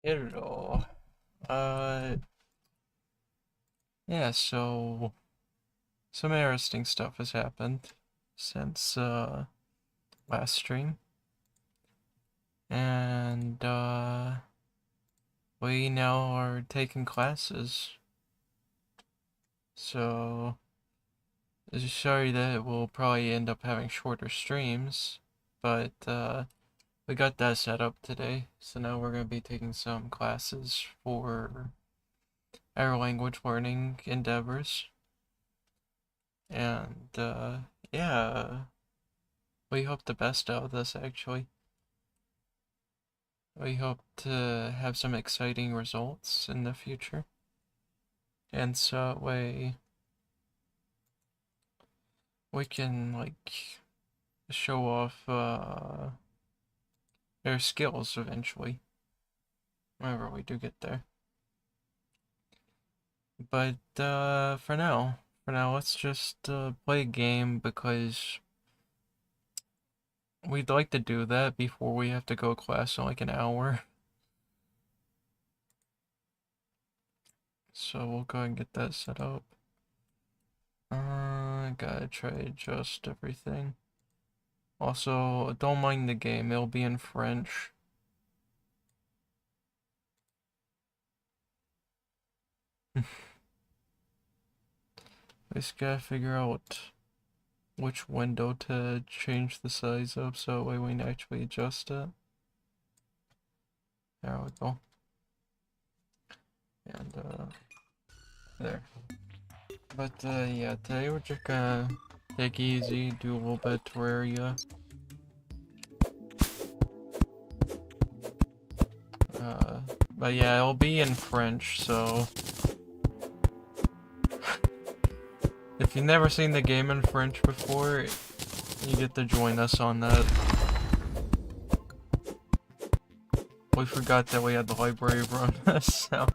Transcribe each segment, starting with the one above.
Hello. Uh, yeah, so some interesting stuff has happened since last stream. And we now are taking classes. So sorry that we'll probably end up having shorter streams, but we got that set up today. So now we're gonna be taking some classes for our language learning endeavors. And yeah, we hope the best out of this actually. We hope to have some exciting results in the future. And so that way we can like show off their skills eventually. Whenever we do get there. But for now let's just play a game because we'd like to do that before we have to go to class in like an hour. So we'll go and get that set up. Gotta try to adjust everything. Also, don't mind the game, it'll be in French. I just gotta figure out which window to change the size of so that way we can actually adjust it. There we go. And there. But yeah, today we're just gonna take it easy, do a little bit of Terraria. But yeah, it'll be in French, so if you've never seen the game in French before, you get to join us on that. We forgot that we had the library run this, so.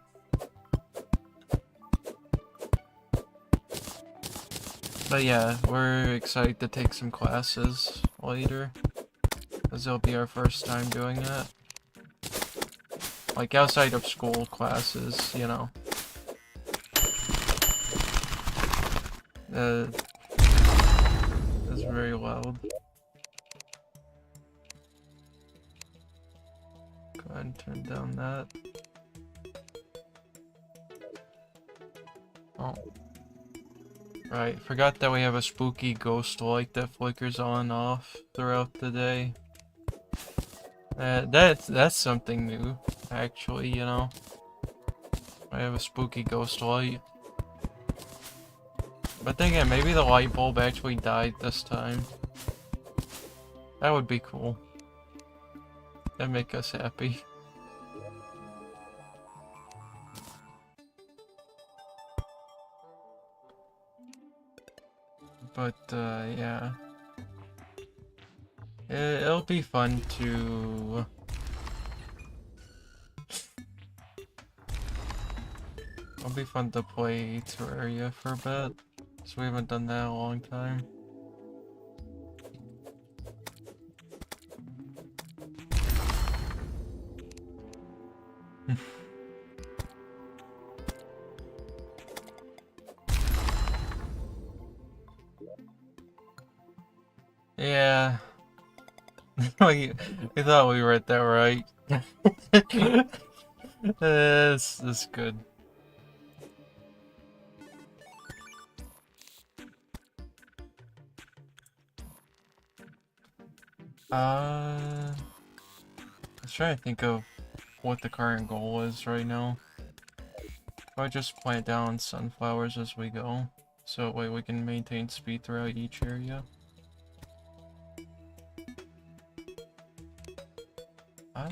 But yeah, we're excited to take some classes later, because it'll be our first time doing it. Like outside of school classes, you know. That's very loud. Go ahead and turn down that. Oh. Right, forgot that we have a spooky ghost light that flickers on and off throughout the day. That's something new, actually, you know. I have a spooky ghost light. But then again, maybe the light bulb actually died this time. That would be cool. That'd make us happy. But, yeah. It'll be fun to... It'll be fun to play Terraria for a bit. So we haven't done that in a long time. Yeah. we thought we read that right. That's good. I was trying to think of what the current goal is right now. I just plant down sunflowers as we go, so that way we can maintain speed throughout each area.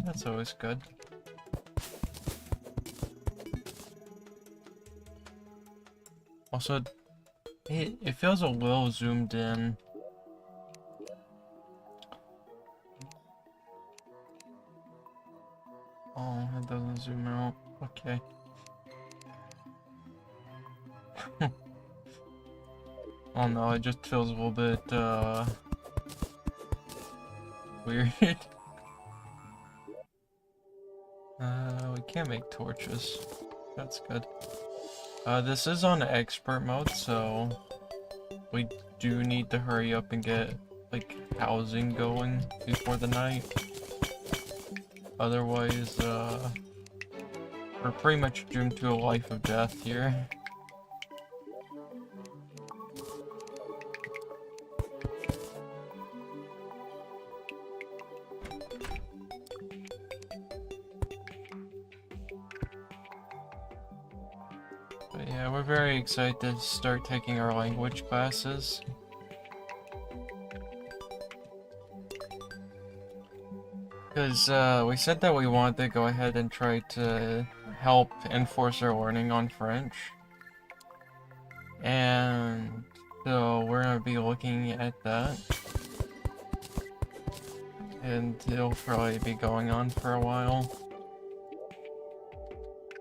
That's always good. Also, it feels a little zoomed in. Oh, it doesn't zoom out. Okay. Oh no, it just feels a little bit, weird. We can't make torches. That's good. This is on expert mode, so we do need to hurry up and get, like, housing going before the night. Otherwise, we're pretty much doomed to a life of death here. But yeah, we're very excited to start taking our language classes. Because we said that we wanted to go ahead and try to help enforce our learning on French. And so we're going to be looking at that. And it'll probably be going on for a while.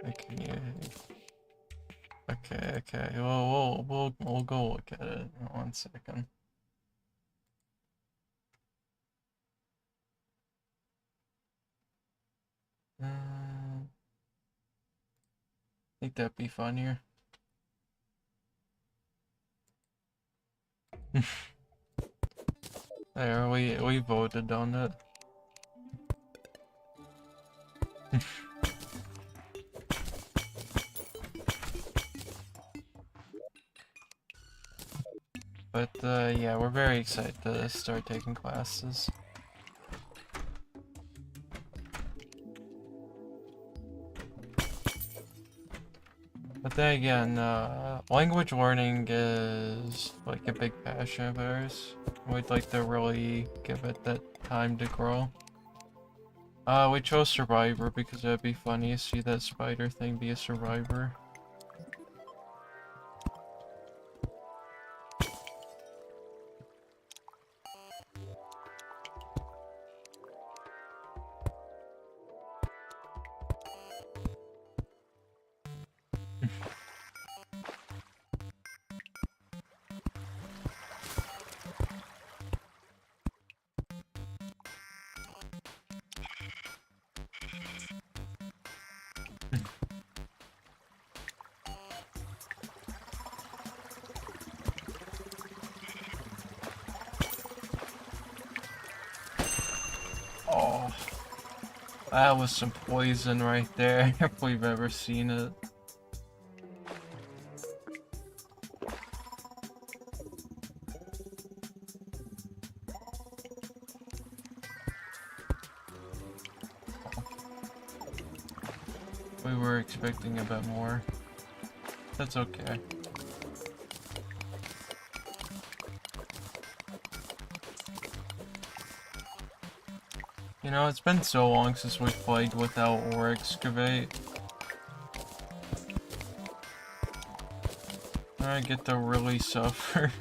Okay. Well, we'll go look at it in 1 second. I think that'd be funnier. There, we voted on it. But yeah, we're very excited to start taking classes. But then again, language learning is like a big passion of ours. We'd like to really give it that time to grow. We chose Survivor because it'd be funny to see that spider thing be a survivor. Oh, that was some poison right there, if we've ever seen it. We were expecting a bit more. That's okay. You know, it's been so long since we've played without or excavate. I get to really suffer.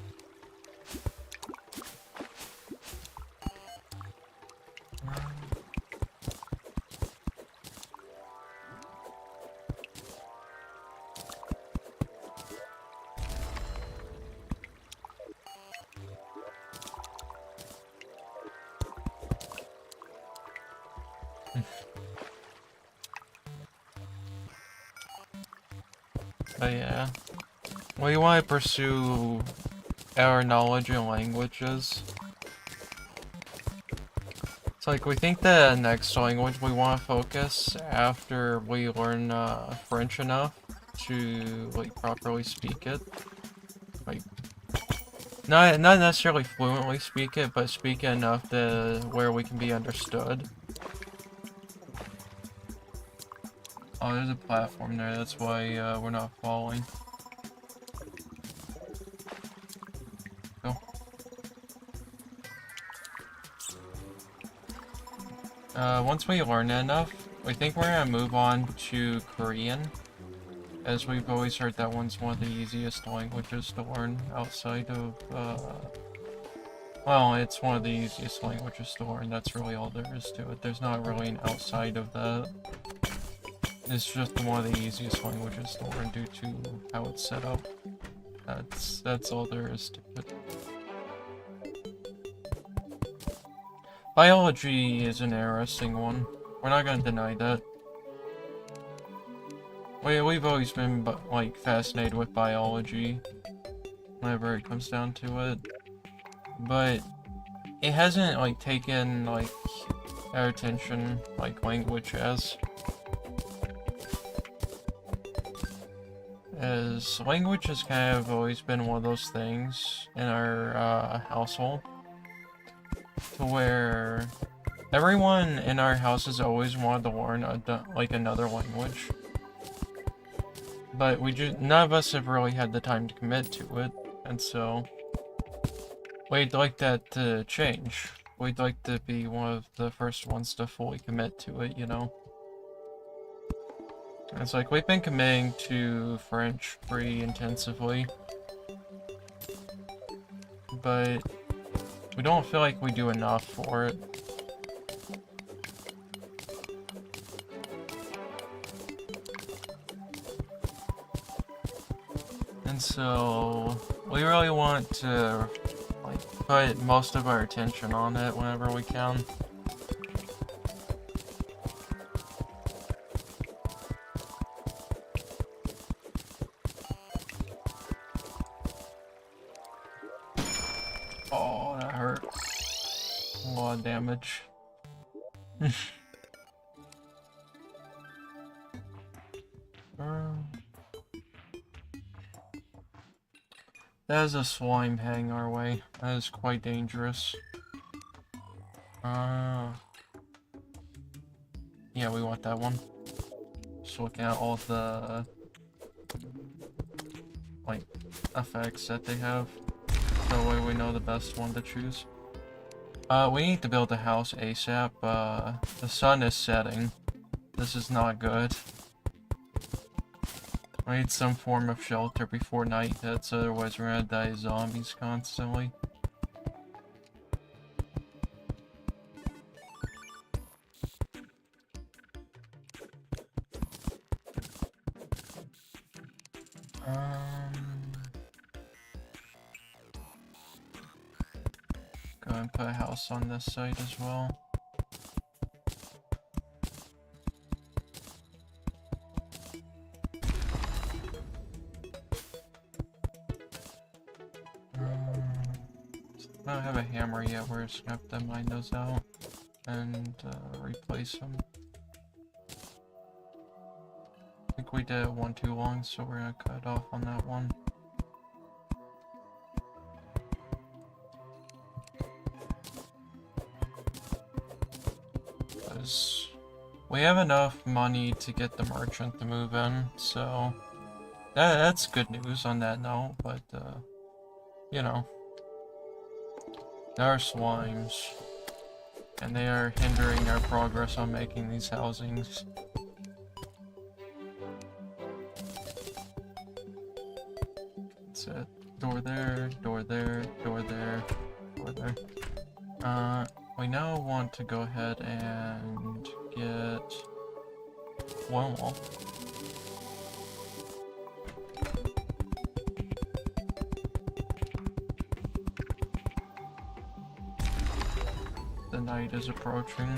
But yeah, we want to pursue our knowledge in languages. It's like we think the next language we want to focus after we learn French enough to like properly speak it. Like not necessarily fluently speak it, but speak it enough to where we can be understood. Oh, there's a platform there, that's why we're not falling. Go. Once we learn enough, we think we're gonna move on to Korean, as we've always heard that one's one of the easiest languages to learn outside of, well, it's one of the easiest languages to learn, that's really all there is to it. There's not really an outside of that. It's just one of the easiest languages to learn due to how it's set up. That's all there is to it. Biology is an interesting one. We're not gonna deny that. We've always been, like, fascinated with biology, whenever it comes down to it. But it hasn't, like, taken, like, our attention like language has. As language has kind of always been one of those things in our household, to where everyone in our house has always wanted to learn like another language, but none of us have really had the time to commit to it, and so we'd like that to change. We'd like to be one of the first ones to fully commit to it, you know? It's like, we've been committing to French pretty intensively, but we don't feel like we do enough for it. And so, we really want to, like, put most of our attention on it whenever we can. Oh, that hurt. A lot of damage. That is a slime heading our way. That is quite dangerous. Yeah, we want that one. Just looking at all the, like, effects that they have. That way we know the best one to choose. We need to build a house ASAP. The sun is setting. This is not good. I need some form of shelter before night hits, otherwise we're gonna die of zombies constantly. Go and put a house on this site as well. I don't have a hammer yet, we're just gonna have to mine those out and replace them. I think we did one too long, so we're gonna cut off on that one. Because we have enough money to get the merchant to move in, so that's good news on that note, but you know. There are slimes, and they are hindering our progress on making these housings. That's it. Door there, door there, door there, door there. We now want to go ahead and get one wall. The night is approaching.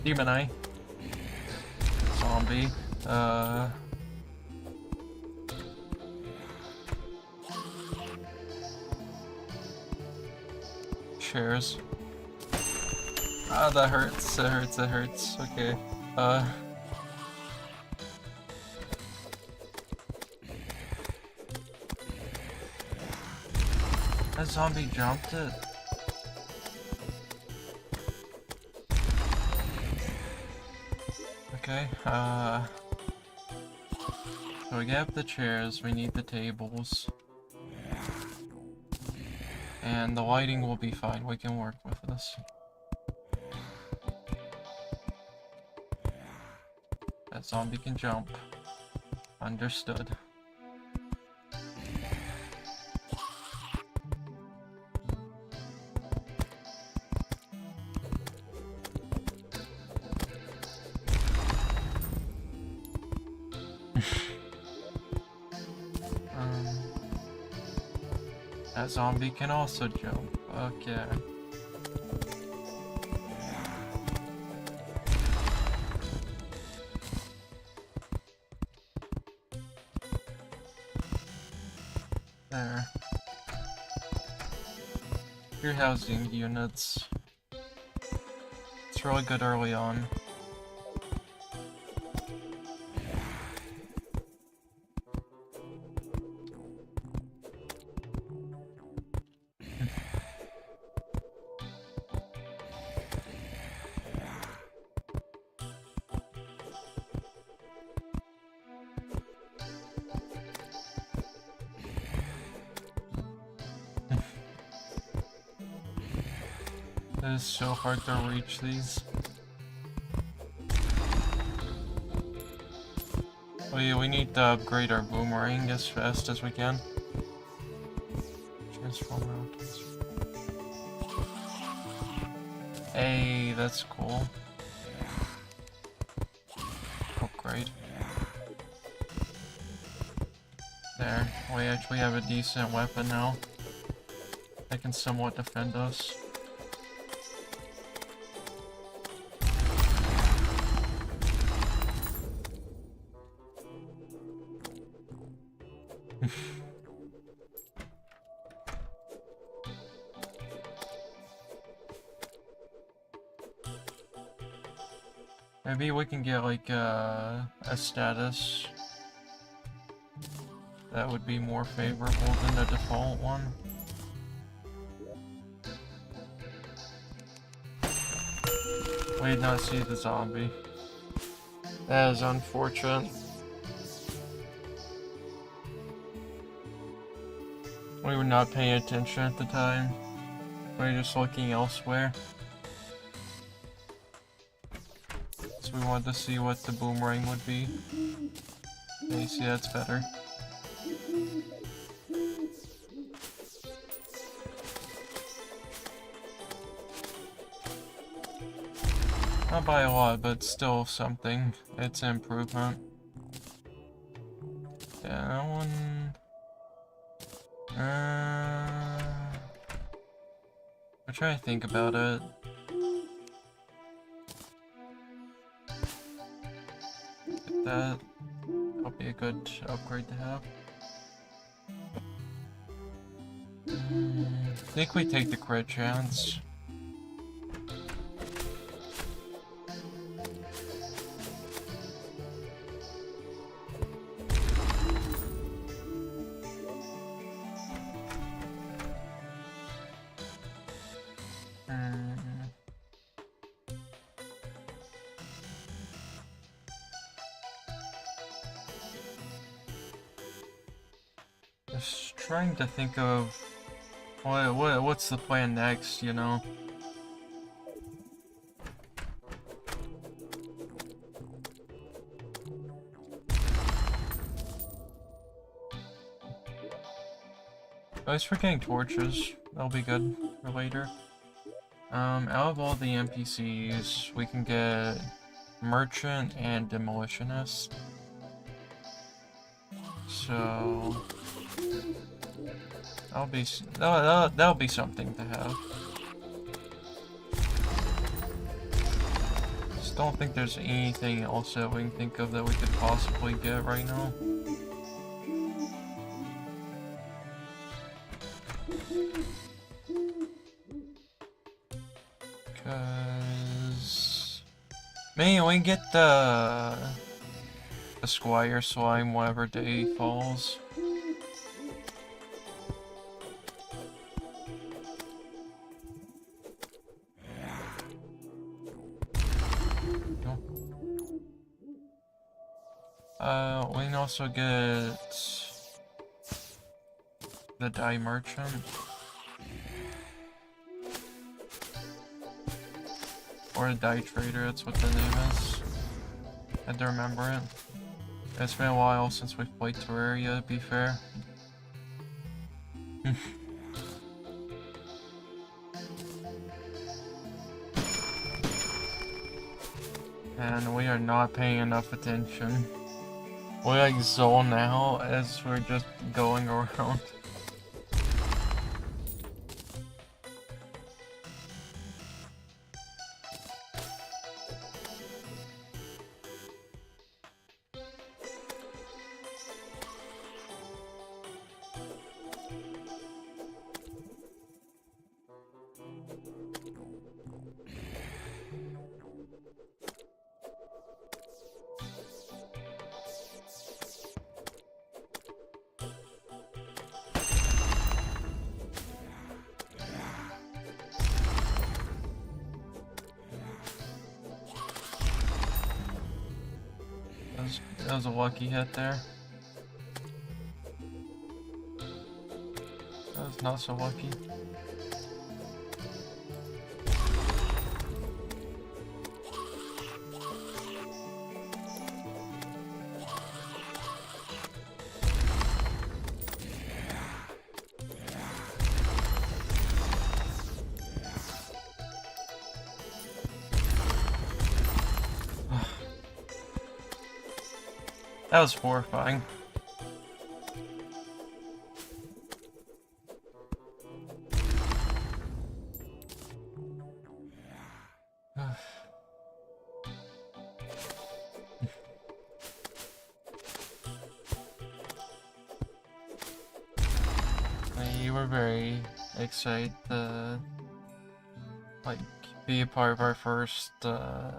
Demon Eye. Zombie. Chairs. Ah, that hurts, that hurts, that hurts. Okay. That zombie jumped it. Okay, so we have the chairs, we need the tables. And the lighting will be fine, we can work with this. That zombie can jump. Understood. That zombie can also jump. Okay. There. Your housing units. It's really good early on. It is so hard to reach these. We need to upgrade our boomerang as fast as we can. Transform rounds. Hey, that's cool. Oh, great. There, we actually have a decent weapon now that can somewhat defend us. Maybe we can get like a status that would be more favorable than the default one. We did not see the zombie. That is unfortunate. We were not paying attention at the time. We were just looking elsewhere. So we wanted to see what the boomerang would be. Okay, see, that's better. Not by a lot, but still something. It's an improvement. Yeah, that one... I'm trying to think about it. Get that. That'll be a good upgrade to have. I think we take the crit chance. Just trying to think of what's the plan next, you know? At least we're getting torches. That'll be good for later. Out of all the NPCs, we can get Merchant and Demolitionist. So that'll be something to have. Just don't think there's anything else that we can think of that we could possibly get right now. Cause maybe we can get the Squire Slime whatever day falls. We can also get the Dye Merchant. Or a Dye Trader, that's what the name is. I had to remember it. It's been a while since we've played Terraria, to be fair. And we are not paying enough attention. We like zone out as we're just going around. That was a lucky hit there. That was not so lucky. That was horrifying. You were very excited to like be a part of our first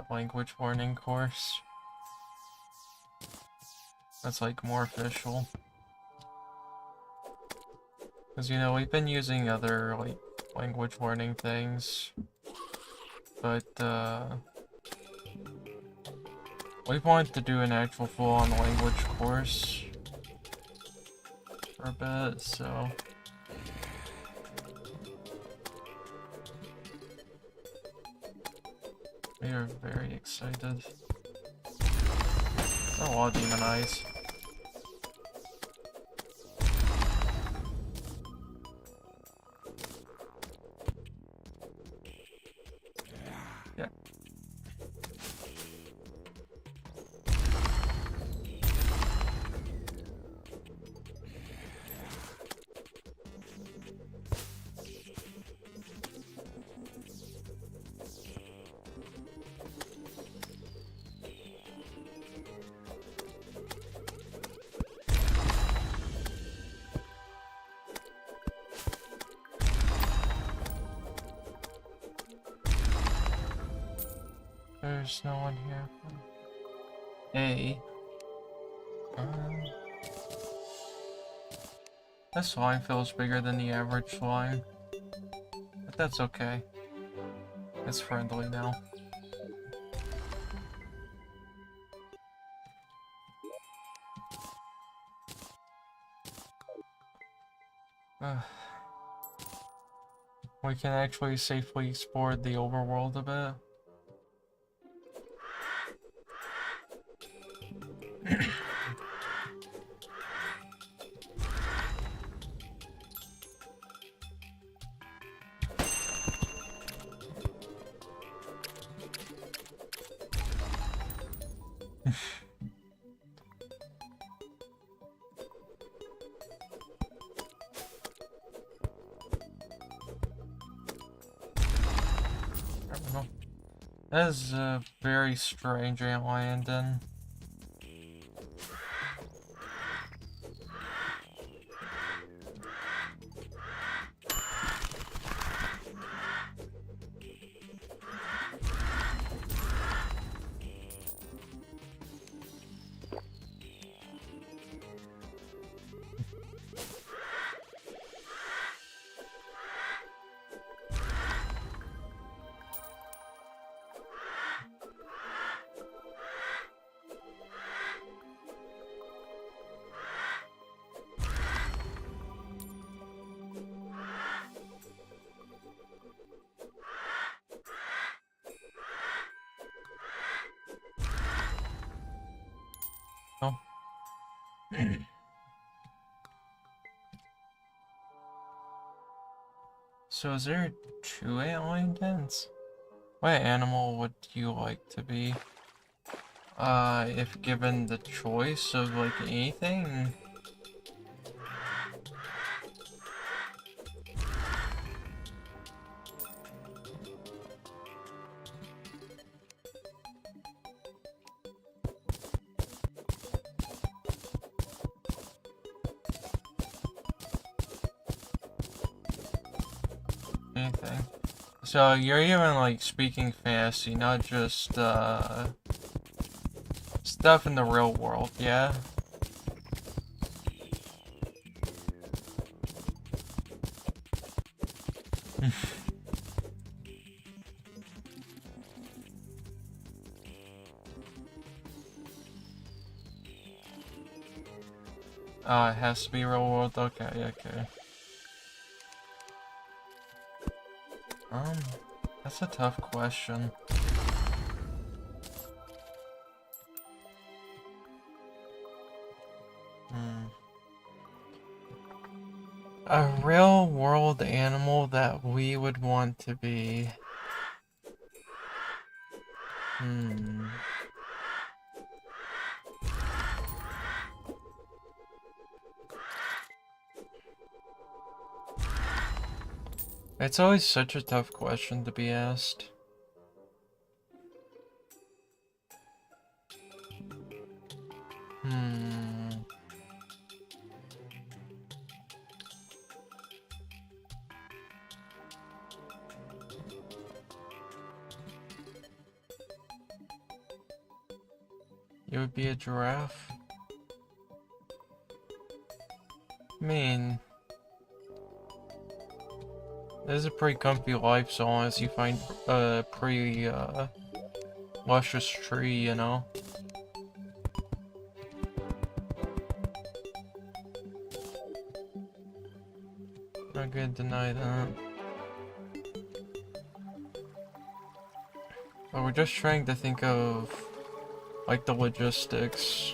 language warning course. That's like more official. Because you know, we've been using other like language warning things, but we wanted to do an actual full-on language course for a bit, so we are very excited. Oh, I'll demonize. Yeah. There's no one here. Hey. This slime feels bigger than the average slime. But that's okay. It's friendly now. We can actually safely explore the overworld a bit. That is a very strange ant landing. Oh. So is there 2 ant landings? What animal would you like to be? If given the choice of, like, anything... anything. So, you're even, like, speaking fantasy, not just, stuff in the real world, yeah? It has to be real world? Okay, okay. That's a tough question. A real world animal that we would want to be. It's always such a tough question to be asked. It would be a giraffe. I mean, this is a pretty comfy life so long as you find a pretty, luscious tree, you know? Not gonna deny that. But we're just trying to think of, like, the logistics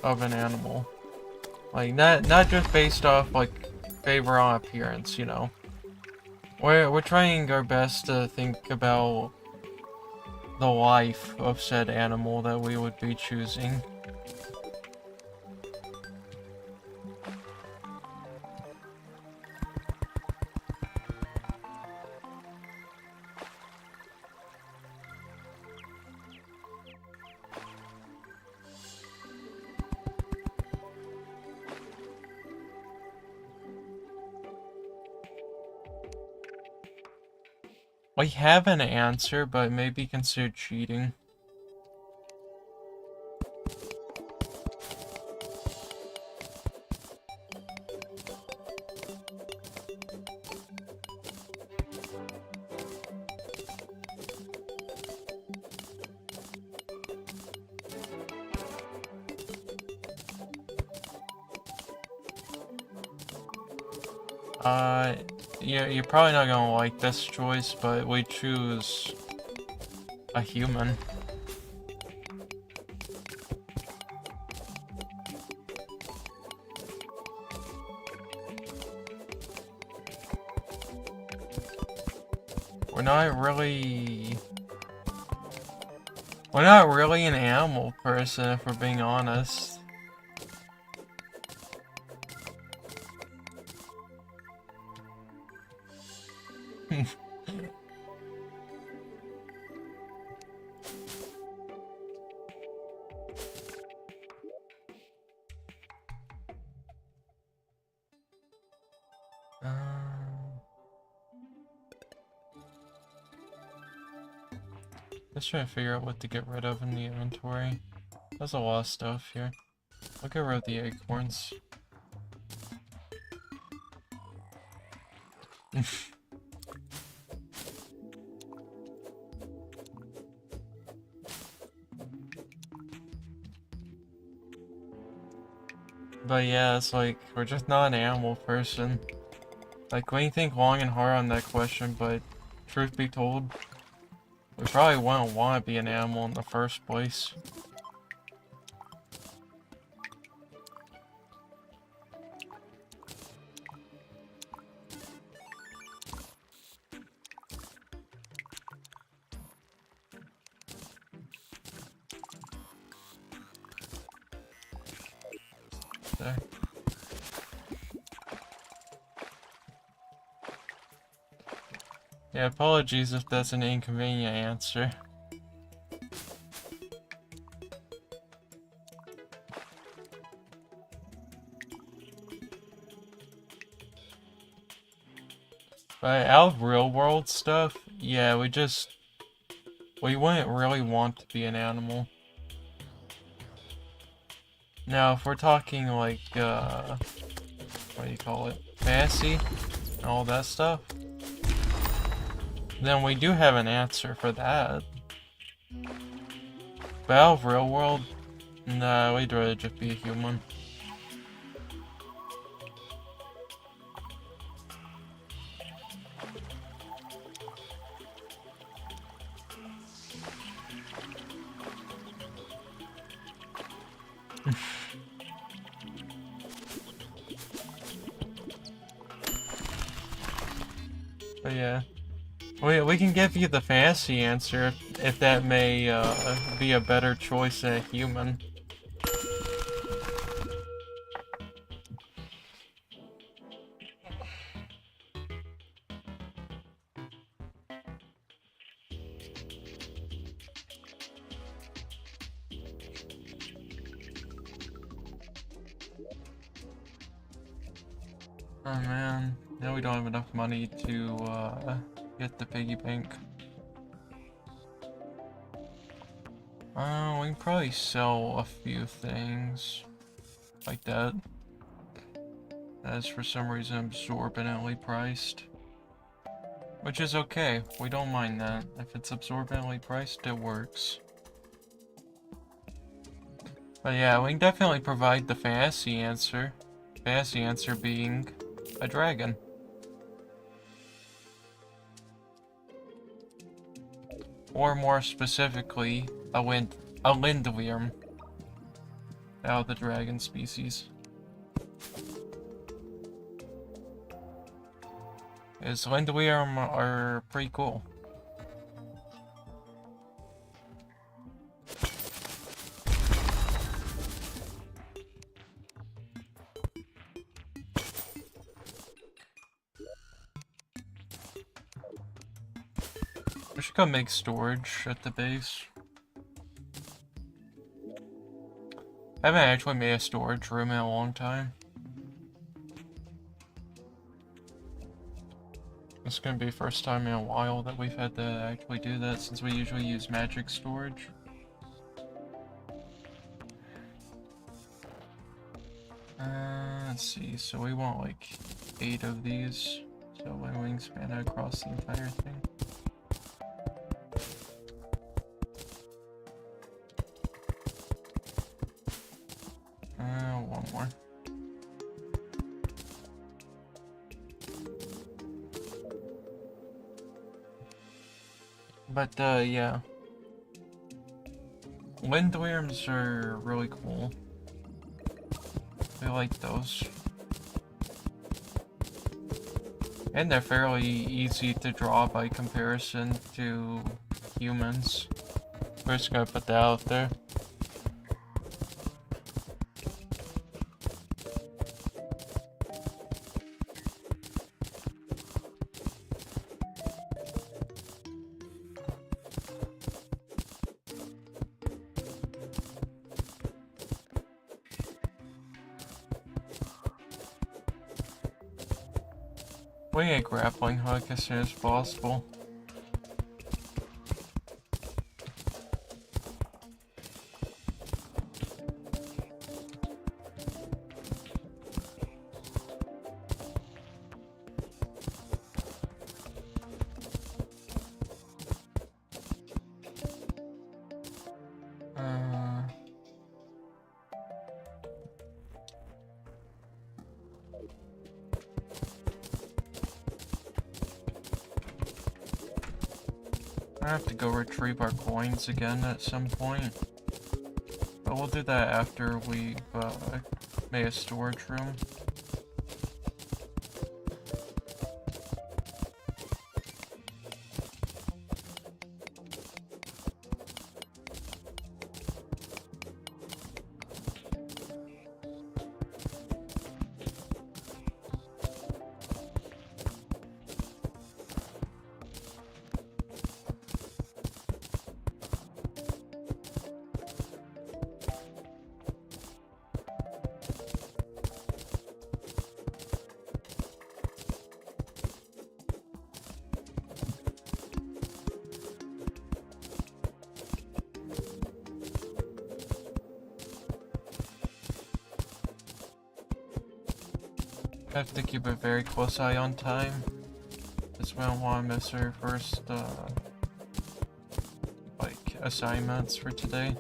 of an animal. Like, not just based off, like, favor on appearance, you know? We're trying our best to think about the life of said animal that we would be choosing. We have an answer, but maybe consider cheating. Yeah, you're probably not gonna like this choice, but we choose a human. We're not really an animal person, if we're being honest. Let's try to figure out what to get rid of in the inventory. There's a lot of stuff here. I'll get rid of the acorns. But yeah, it's like, we're just not an animal person. Like, when you think long and hard on that question, but truth be told, we probably wouldn't want to be an animal in the first place. there. Yeah, apologies if that's an inconvenient answer. But out of real world stuff, yeah, we wouldn't really want to be an animal. Now, if we're talking like, what do you call it? Fantasy and all that stuff, then we do have an answer for that. But out of real world, nah, we'd rather just be a human. But yeah, we can give you the fantasy answer if that may be a better choice than a human. Oh man, now we don't have enough money to get the piggy bank. We can probably sell a few things like that. That's for some reason absorbently priced. Which is okay, we don't mind that. If it's absorbently priced, it works. But yeah, we can definitely provide the fantasy answer. Fantasy answer being a dragon. Or more specifically, a lindworm. Out of the dragon species. Because lindworm are pretty cool. We should go make storage at the base. I haven't actually made a storage room in a long time. It's gonna be the first time in a while that we've had to actually do that, since we usually use magic storage. Let's see, so we want like 8 of these, so my wingspan across the entire thing. One more. But, yeah. Lindworms are really cool. I like those. And they're fairly easy to draw by comparison to humans. We're just gonna put that out there. We need a grappling hook as soon as possible. I have to go retrieve our coins again at some point. But we'll do that after we've made a storage room. Have to keep a very close eye on time. Because we don't want to miss our first, like, assignments for today.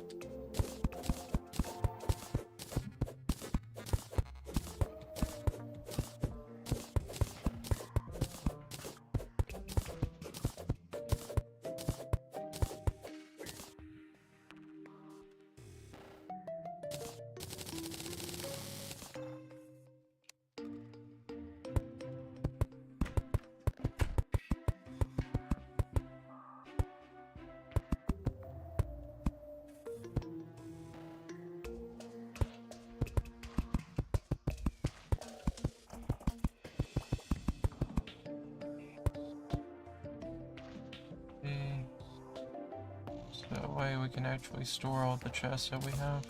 So that way we can actually store all the chests that we have.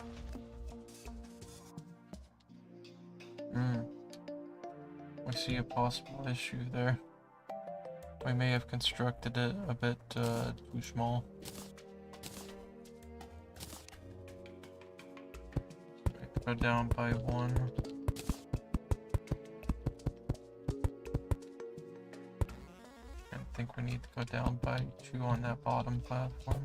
We see a possible issue there. We may have constructed it a bit too small. Go down by 1. I think we need to go down by 2 on that bottom platform.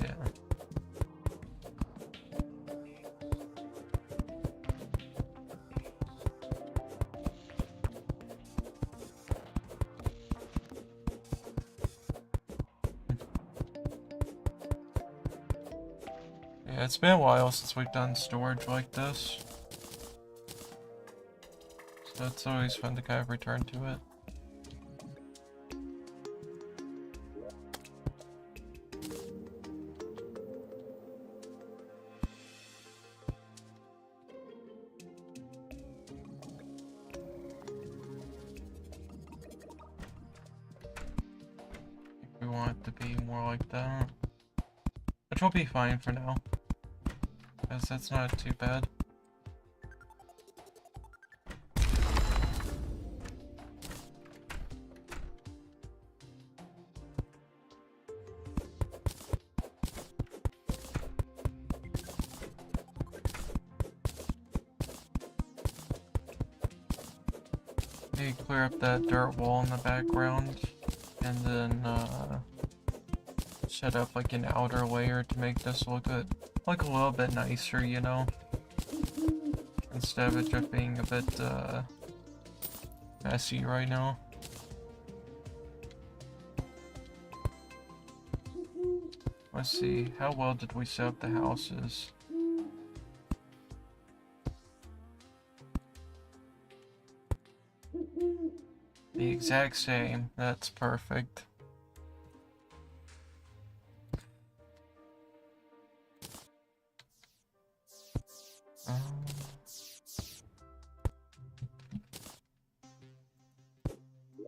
Yeah. Yeah, it's been a while since we've done storage like this. So it's always fun to kind of return to it. We want it to be more like that. Which will be fine for now. Because that's not too bad. Maybe clear up that dirt wall in the background. And then set up like an outer layer to make this look a little bit nicer, you know? Instead of it just being a bit messy right now. Let's see, how well did we set up the houses? The exact same, that's perfect.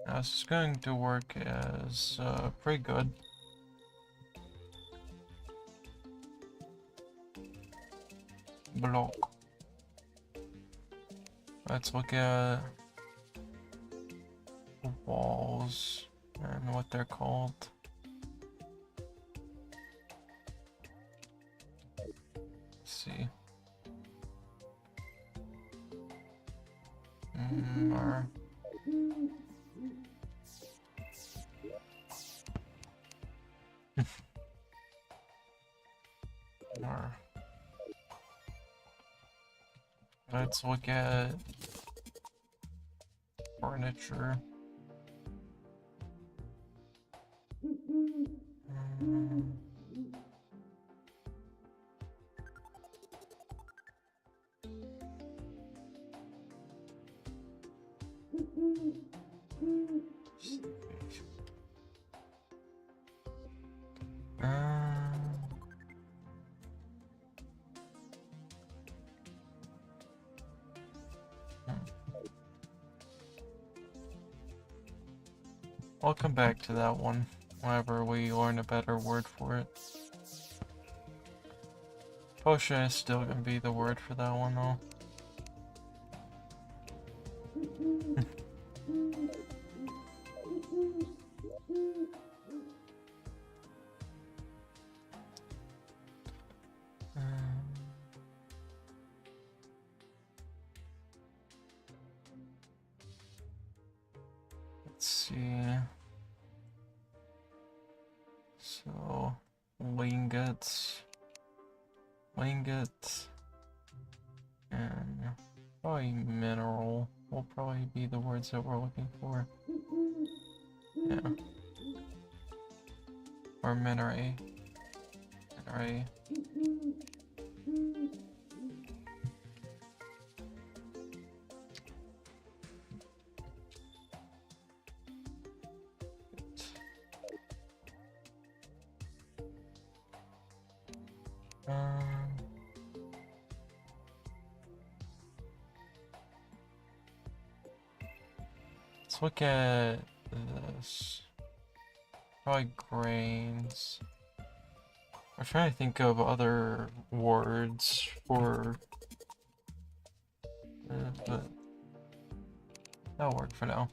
Now this is going to work as pretty good. Block. Let's look at walls and what they're called. Let's see. Let's look at furniture. I'll come back to that one whenever we learn a better word for it. Potion is still gonna be the word for that one though. So, lingots, and probably mineral will probably be the words that we're looking for. Yeah. Or mineral. Mineral. Let's look at this. Probably grains. I'm trying to think of other words for, but that'll work for now.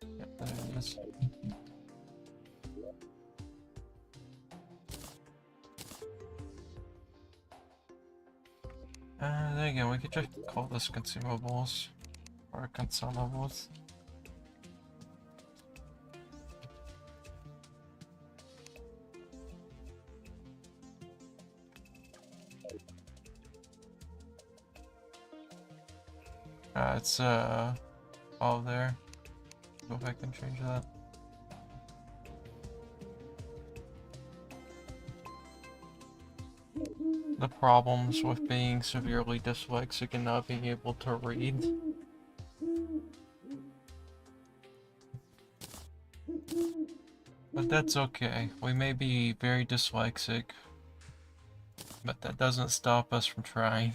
Yep, there it is. There again, we could just call this consumables or consumables. It's all there. Go back and change that. The problems with being severely dyslexic and not being able to read. But that's okay. We may be very dyslexic, but that doesn't stop us from trying.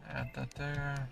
Add that there.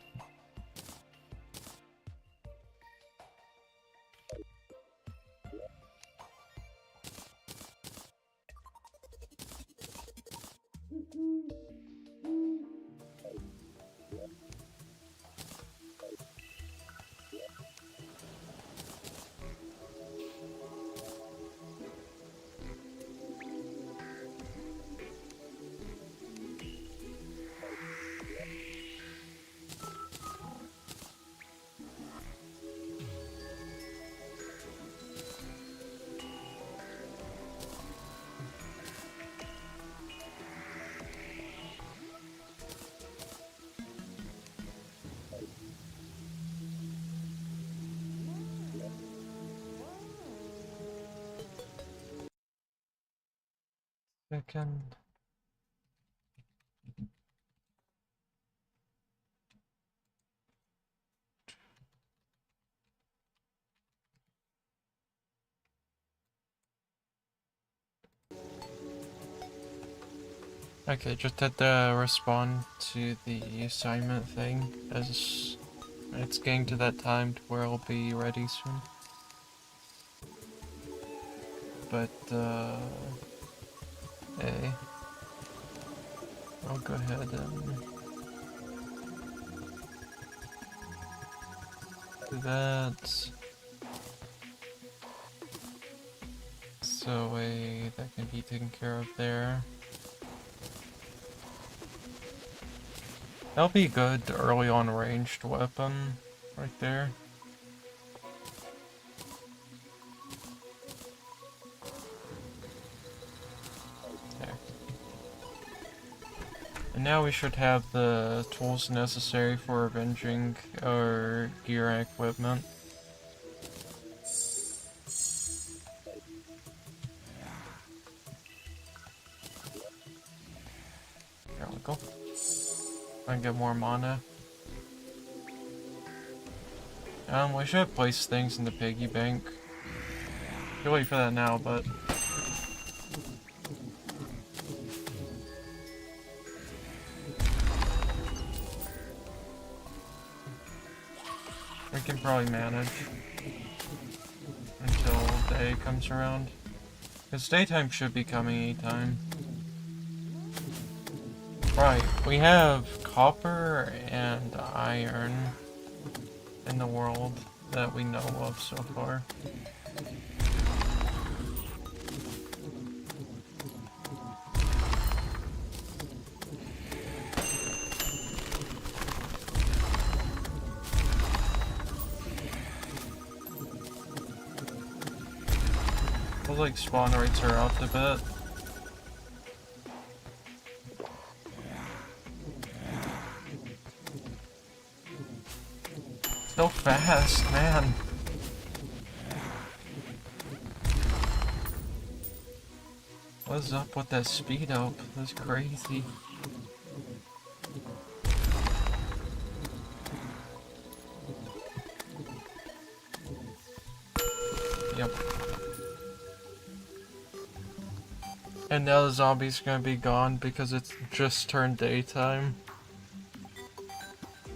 Second. Okay, just had to respond to the assignment thing as it's getting to that time to where I'll be ready soon. But, hey, I'll go ahead and do that. So that can be taken care of there. That'll be good early on ranged weapon right there. There. And now we should have the tools necessary for avenging our gear and equipment. There we go. I get more mana. We should have placed things in the piggy bank. Too late for that now, but can probably manage until day comes around. Because daytime should be coming anytime. Right, we have copper and iron in the world that we know of so far. Feels like spawn rates are out a bit. So fast, man. What's up with that speed up? That's crazy. Yep. And now the zombie's gonna be gone because it's just turned daytime.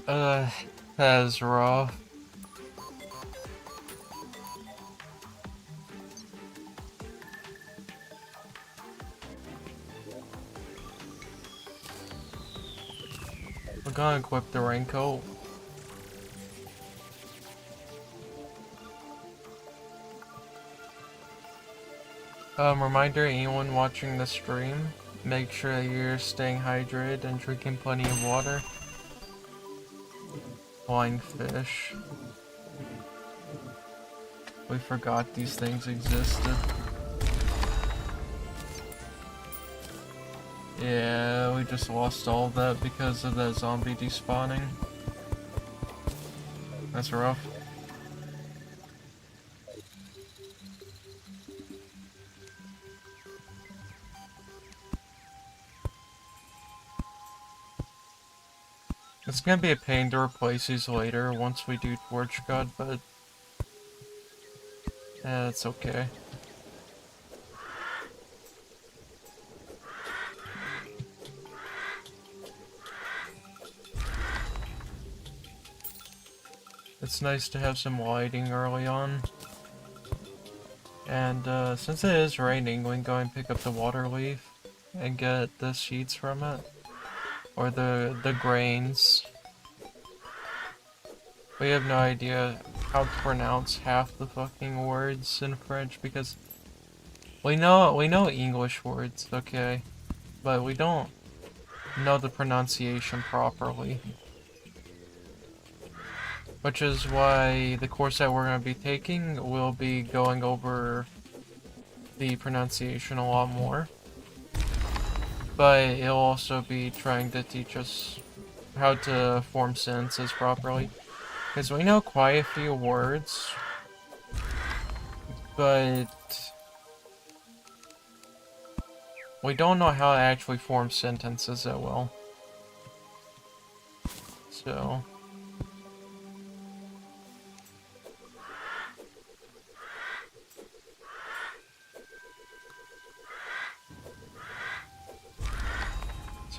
That is rough. We're gonna equip the raincoat. Reminder, anyone watching the stream, make sure that you're staying hydrated and drinking plenty of water. Flying fish. We forgot these things existed. Yeah, we just lost all of that because of that zombie despawning. That's rough. It's gonna be a pain to replace these later once we do Torch God, but it's okay. It's nice to have some lighting early on. And since it is raining, we can go and pick up the water leaf and get the seeds from it. Or the grains. We have no idea how to pronounce half the fucking words in French because we know English words, okay, but we don't know the pronunciation properly. Which is why the course that we're going to be taking will be going over the pronunciation a lot more. But it'll also be trying to teach us how to form sentences properly. Because we know quite a few words, but we don't know how to actually form sentences that well. So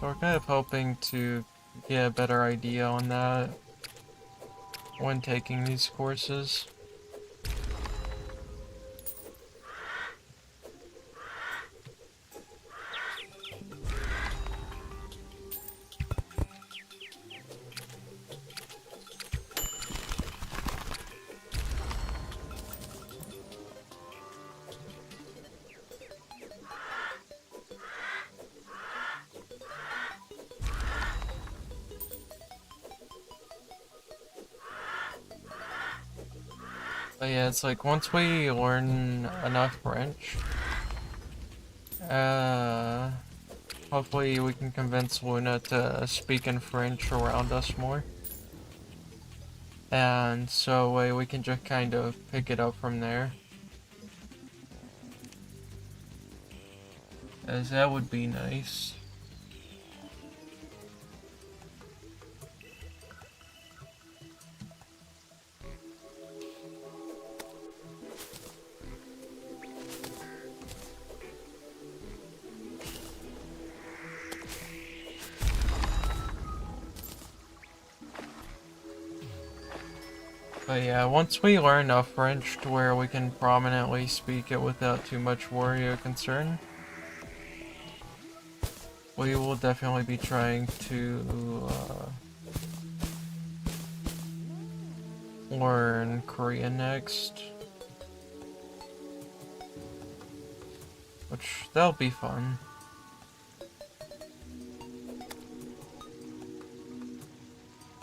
we're kind of hoping to get a better idea on that when taking these courses. But yeah, it's like once we learn enough French, hopefully we can convince Luna to speak in French around us more. And so we can just kind of pick it up from there. As that would be nice. But yeah, once we learn enough French to where we can prominently speak it without too much worry or concern, we will definitely be trying to learn Korean next. Which, that'll be fun.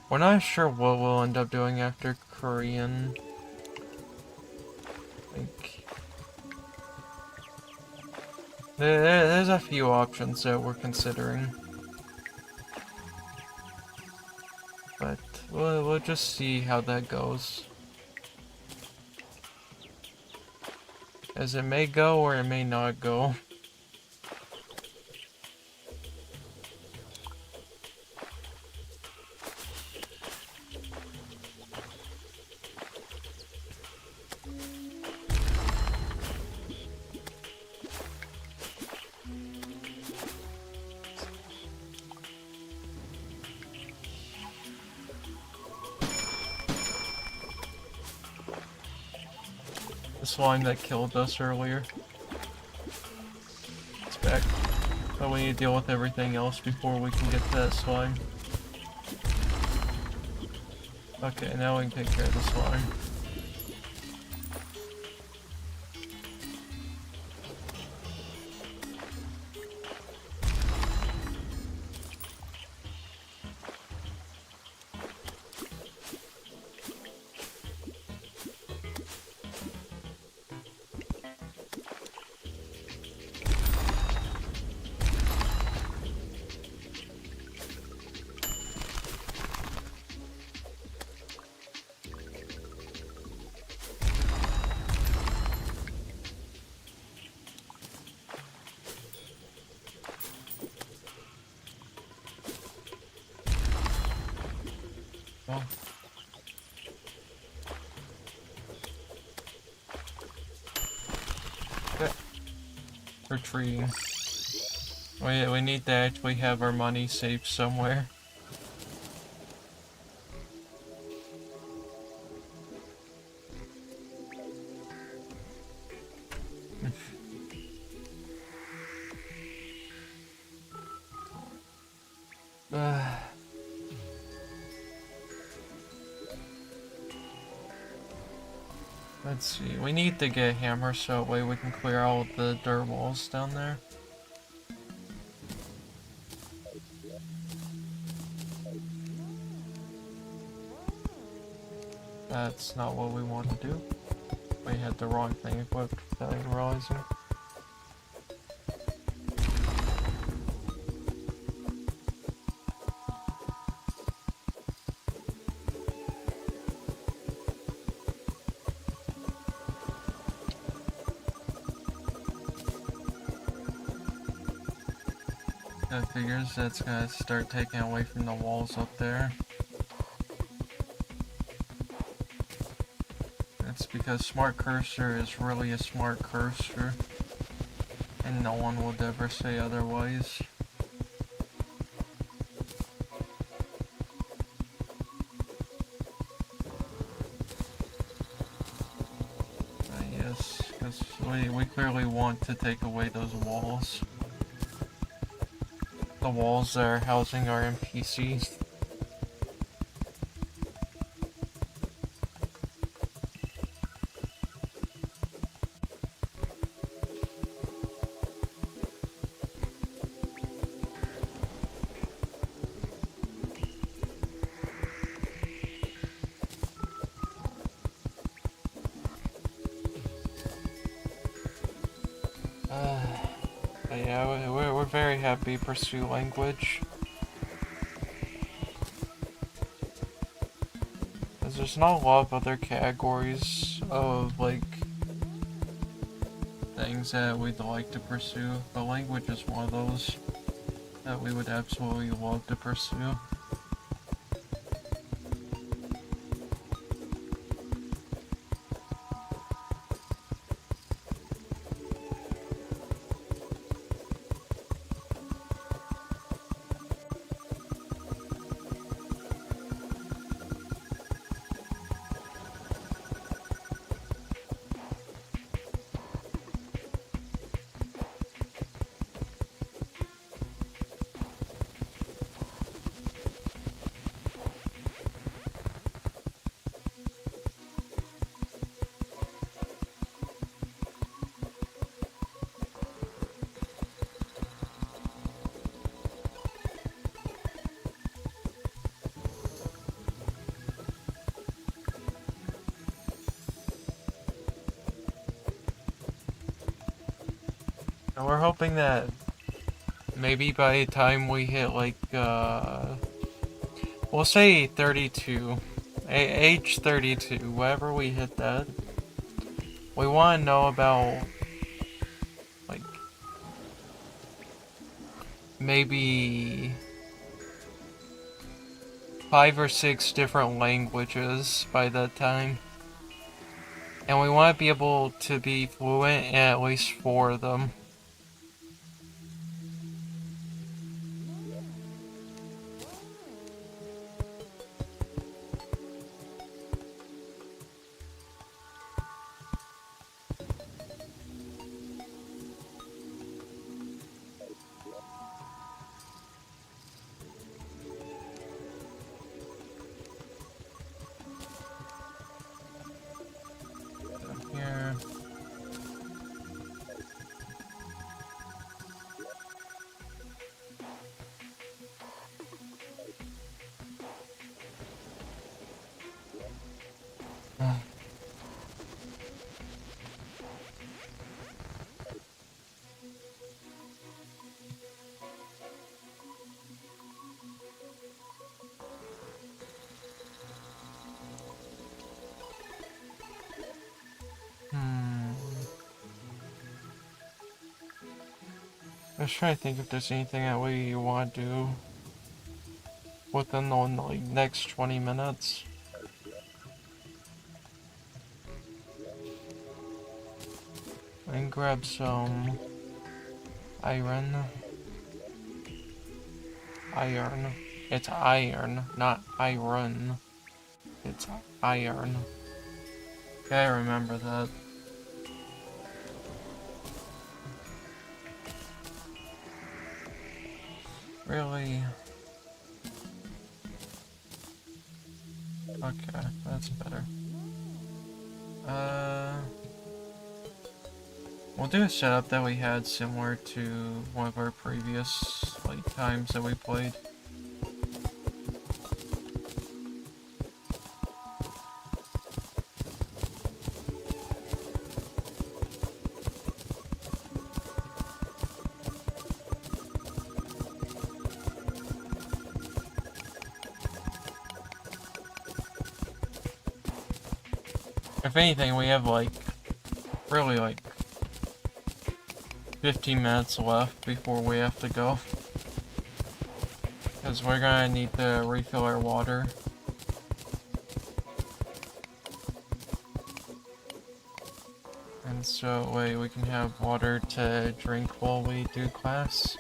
We're not sure what we'll end up doing after Korean. Like, there's a few options that we're considering. But we'll just see how that goes. As it may go or it may not go. The slime that killed us earlier. It's back. But we need to deal with everything else before we can get to that slime. Okay, now we can take care of the slime. Oh. Okay. Retreating. We need to actually have our money saved somewhere. Let's see, we need to get a hammer so that way we can clear all of the dirt walls down there. That's not what we want to do. We had the wrong thing equipped without even realizing. That figures that's gonna start taking away from the walls up there. That's because smart cursor is really a smart cursor, and no one would ever say otherwise. Yes, because we clearly want to take away those walls. The walls that are housing our NPCs. Yeah, we're very happy to pursue language. Because there's not a lot of other categories of, like, things that we'd like to pursue, but language is one of those that we would absolutely love to pursue. And we're hoping that maybe by the time we hit like, we'll say 32, age 32, wherever we hit that, we want to know about, like, maybe 5 or 6 different languages by that time. And we want to be able to be fluent in at least 4 of them. Here. I was trying to think if there's anything that we want to do within the like, next 20 minutes. And grab some iron. Iron. It's iron, not iron. It's iron. Gotta remember that. Really? Okay, that's better. We'll do a setup that we had similar to one of our previous, like, times that we played. If anything, we have, like, really, like, 15 minutes left before we have to go. Because we're gonna need to refill our water. And so, wait, we can have water to drink while we do class.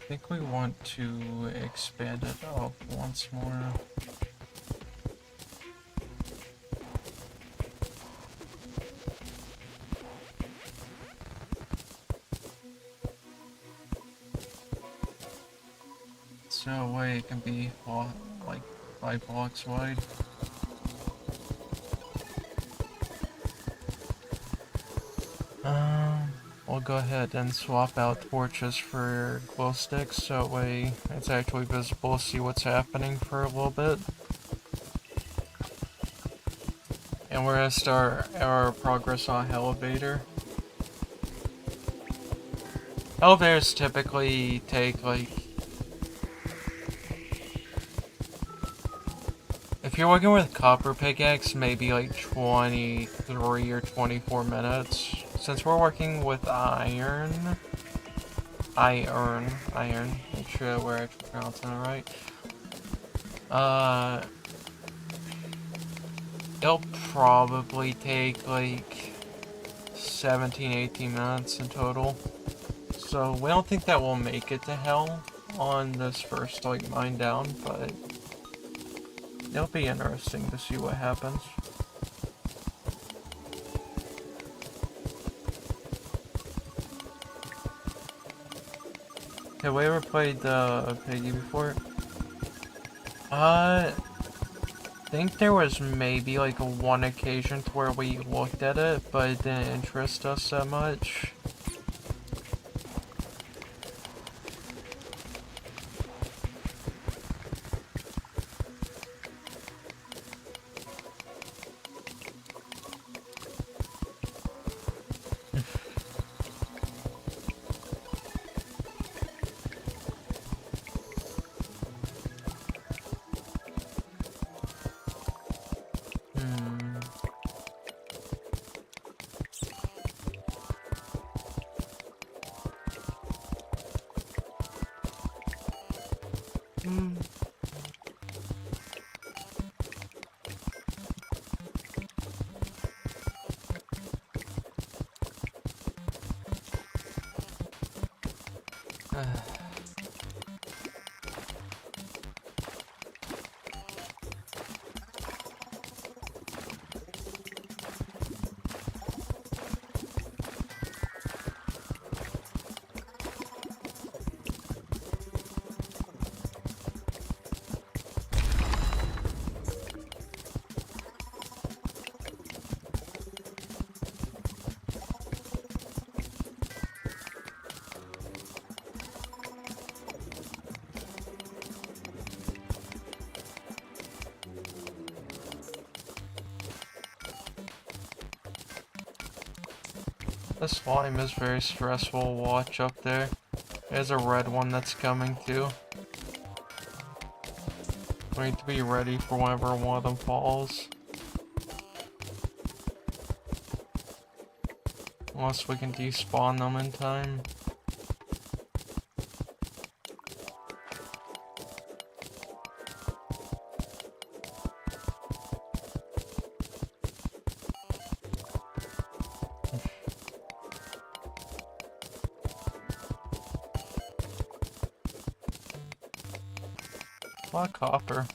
I think we want to expand it up once more. So way it can be like 5 blocks wide. We'll go ahead and swap out torches for glow sticks, so that way it's actually visible to see what's happening for a little bit. And we're gonna start our progress on elevator. Elevators typically take like you're working with copper pickaxe, maybe like 23 or 24 minutes. Since we're working with iron, make sure we're actually pronouncing it right. It'll probably take like 17, 18 minutes in total. So we don't think that we'll make it to hell on this first like mine down, but it'll be interesting to see what happens. Have we ever played Piggy before? I think there was maybe like one occasion to where we looked at it, but it didn't interest us that much. This slime is very stressful to watch up there. There's a red one that's coming too. We need to be ready for whenever one of them falls. Unless we can despawn them in time. A lot of copper.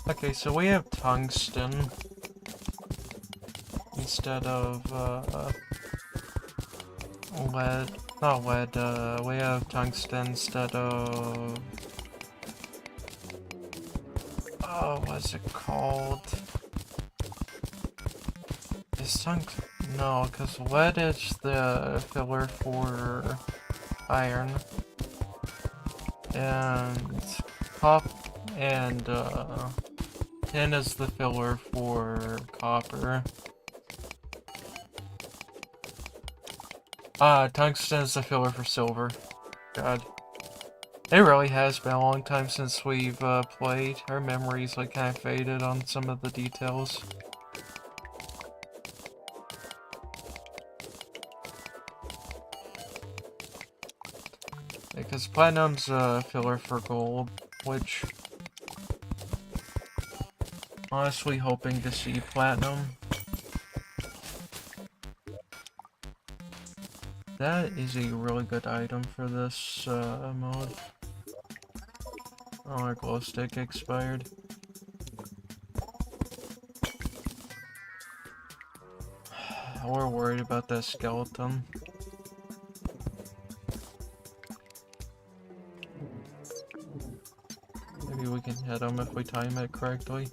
Okay, so we have tungsten instead of lead. Not lead, we have tungsten instead of... Oh, what's it called? Is tungsten... No, because lead is the filler for iron. And and tin is the filler for copper. Tungsten is the filler for silver. God. It really has been a long time since we've played. Our memories like kind of faded on some of the details. Because platinum's a filler for gold, which... honestly hoping to see platinum. That is a really good item for this mode. Oh, our glow stick expired. We're worried about that skeleton. Maybe we can hit him if we time it correctly.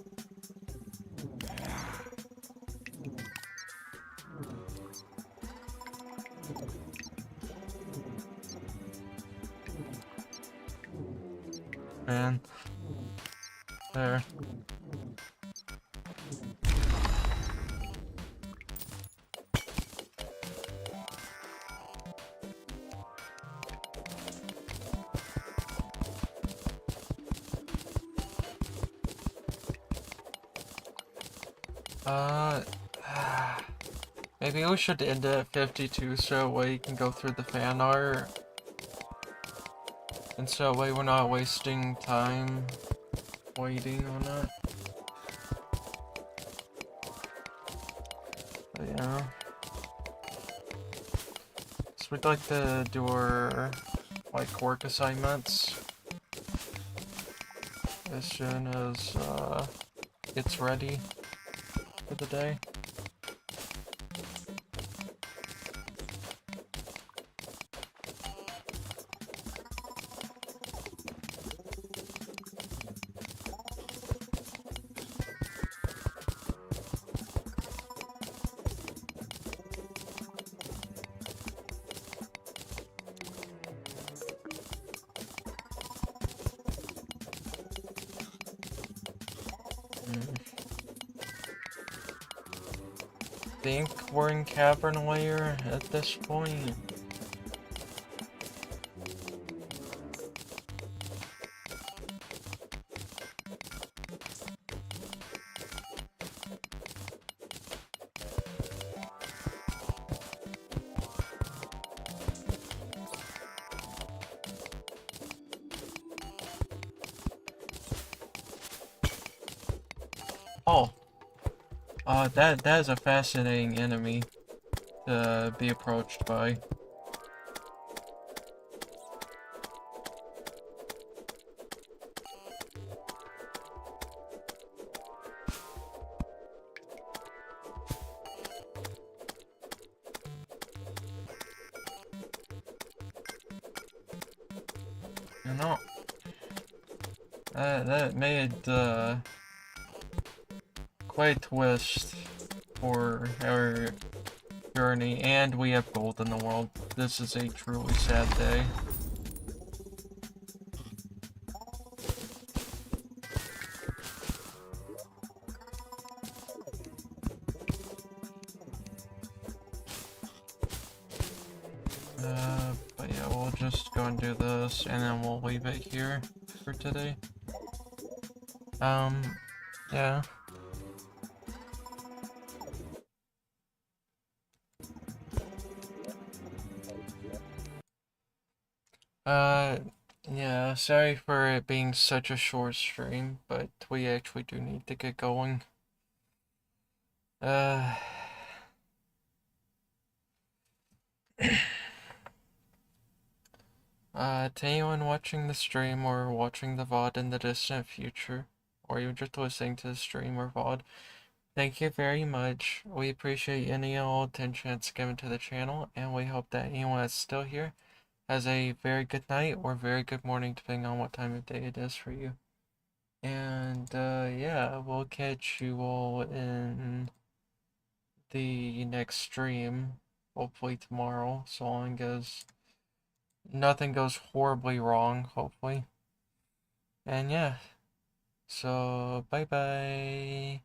man. There. Uh, maybe we should end it at 52 so we can go through the fan art. And so that way we're not wasting time waiting on it. But yeah. So we'd like to do our, like, work assignments as soon as, it's ready for the day. Think we're in cavern layer at this point. Oh, that is a fascinating enemy to be approached by. You know, that made quite a twist for our journey, and we have gold in the world. This is a truly sad day. But yeah, we'll just go and do this, and then we'll leave it here for today. Yeah. Yeah, sorry for it being such a short stream, but we actually do need to get going. Uh... To anyone watching the stream or watching the VOD in the distant future, or even just listening to the stream or VOD, thank you very much. We appreciate any and all attention that's given to the channel, and we hope that anyone that's still here has a very good night or very good morning, depending on what time of day it is for you. And, yeah, we'll catch you all in the next stream, hopefully tomorrow, so long as nothing goes horribly wrong, hopefully. And yeah, so bye bye.